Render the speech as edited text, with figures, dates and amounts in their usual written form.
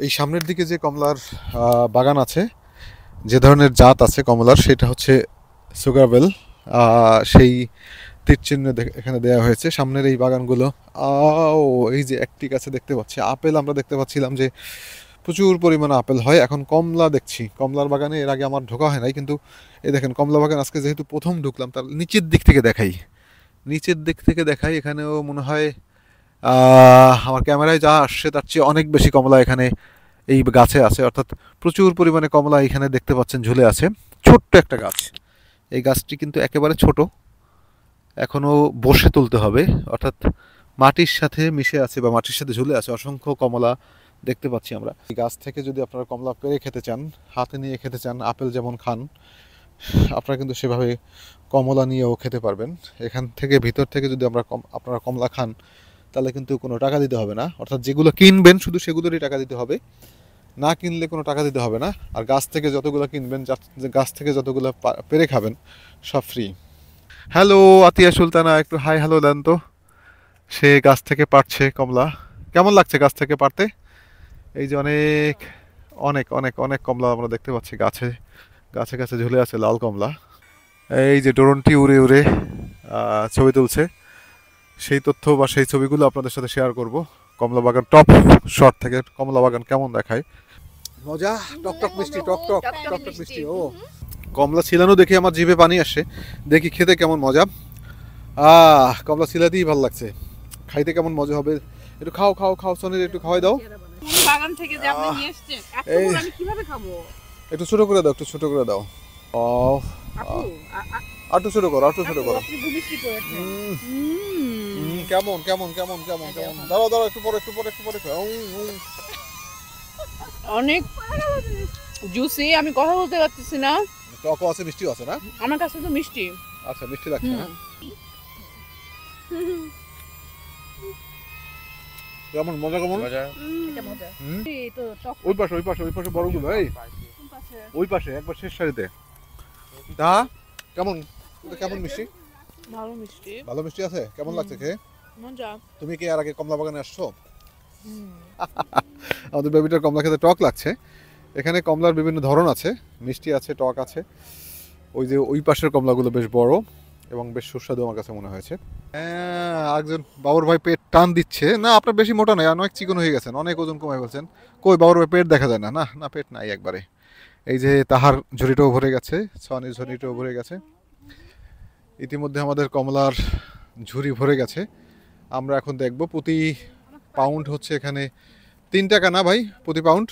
এই সামনের দিকে যে কমলার বাগান আছে, যে ধরনের জাত আছে কমলার, সেটা হচ্ছে সুগারবেল। সেই তীর চিহ্ন এখানে দেওয়া হয়েছে সামনের এই বাগানগুলো। আও, এই যে একটি গাছে দেখতে পাচ্ছি আপেল। আমরা দেখতে পাচ্ছিলাম যে প্রচুর পরিমাণে আপেল হয়, এখন কমলা দেখছি। কমলার বাগানে এর আগে আমার ঢোকা হয় নাই, কিন্তু এই দেখেন কমলা বাগান আজকে যেহেতু প্রথম ঢুকলাম, তার নিচের দিক থেকে দেখাই। নিচের দিক থেকে দেখাই, এখানেও মনে হয় আমার ক্যামেরায় যা আসছে তার চেয়ে অনেক বেশি কমলা এখানে এই গাছে আছে। অর্থাৎ প্রচুর পরিমাণে কমলা এখানে দেখতে পাচ্ছেন ঝুলে আছে। ছোট্ট একটা গাছ, এই গাছটি কিন্তু একেবারে ছোট, এখনও বসে তুলতে হবে। অর্থাৎ মাটির সাথে মিশে আছে বা মাটির সাথে ঝুলে আছে অসংখ্য কমলা দেখতে পাচ্ছি আমরা। এই গাছ থেকে যদি আপনারা কমলা পেড়ে খেতে চান, হাতে নিয়ে খেতে চান, আপেল যেমন খান, আপনারা কিন্তু সেভাবে কমলা নিয়েও খেতে পারবেন। এখান থেকে ভিতর থেকে যদি আপনারা কমলা খান, তাহলে কিন্তু কোনো টাকা দিতে হবে না। অর্থাৎ যেগুলো কিনবেন শুধু সেগুলোরই টাকা দিতে হবে, না কিনলে কোনো টাকা দিতে হবে না। আর গাছ থেকে যতগুলো কিনবেন, গাছ থেকে যতগুলো পেরে খাবেন, সব ফ্রি। হ্যালো আতিয়া সুলতানা, একটু হাই হ্যালো দেন তো। সে গাছ থেকে পারছে কমলা। কেমন লাগছে গাছ থেকে পারতে? এই যে অনেক অনেক অনেক অনেক কমলা আমরা দেখতে পাচ্ছি গাছে, গাছে গাছে ঝুলে আছে লাল কমলা। এই যে ড্রোনটি উড়ে উড়ে ছবি তুলছে, সেই তথ্য বা সেই ছবিগুলো আপনাদের সাথে শেয়ার করব। কমলা বাগান টপ শট থেকে কমলা বাগান কেমন দেখায়। মজা, টক টক মিষ্টি, টক টক টক টক মিষ্টি। ও, কমলা ছিলানো দেখে আমার জিভে পানি আসে, দেখি খেতে কেমন মজা। কমলা ছিলাতেই ভালো লাগছে, খাইতে কেমন মজা হবে। একটু খাও খাও খাও, সোনির একটু খাওয়াই দাও। বাগান থেকে যে আপনি নিয়ে এসেছেন, এত এই বড় আমি কিভাবে খাবো? একটু ছোট করে দাও, একটু ছোট করে দাও। ও, আপু, আর একটু ছোট করো, আর একটু ছোট করো। আপনি ভূমিষ্ঠি করেছেন। কেমন কেমন কেমন কেমন কেমন, দাঁড়াও দাঁড়াও, একটু পরে একটু পরে একটু পরে খাও। অনেক জুসি, আমি কথা বলতে পারতেছি না। টকও আছে মিষ্টিও আছে না? আমার কাছে তো মিষ্টি। আচ্ছা, মিষ্টি লাগছে না? কেমন মজা, কেমন মজা। এটা মজা। হুম? এই তো টক ওই পাশে ওই পাশে ওই পাশে বড়গুলো, এই কোন পাশে? ওই পাশে একবার শেষ সারিতে। দা, কেমন, এটা কেমন মিষ্টি? ভালো মিষ্টি। ভালো মিষ্টি আছে? কেমন লাগছে খেয়ে? মজা। তুমি কি আর আগে কমলা বাগানে আসছো? আমাদের বেবিটার কমলা খেতে টক লাগছে। এখানে কমলার বিভিন্ন ধরন আছে, মিষ্টি আছে, টক আছে। ওই যে ওই পাশের কমলাগুলো বেশ বড় এবং বেশ সুস্বাদু আমার কাছে মনে হয়েছে। হ্যাঁ, একজন বাবুর ভাই পেট টান দিচ্ছে। না, আপনার বেশি মোটা নয়, অনেক চিকন হয়ে গেছেন, অনেক ওজন কমে ফেলছেন। কই বাবুর ভাই পেট দেখা যায় না। না না, পেট নাই একবারে। এই যে তাহার ঝুড়িটাও ভরে গেছে, সনির ঝুড়িটাও ভরে গেছে। ইতিমধ্যে আমাদের কমলার ঝুড়ি ভরে গেছে। আমরা এখন দেখব প্রতি পাউন্ড হচ্ছে এখানে 3 টাকা না ভাই, প্রতি পাউন্ড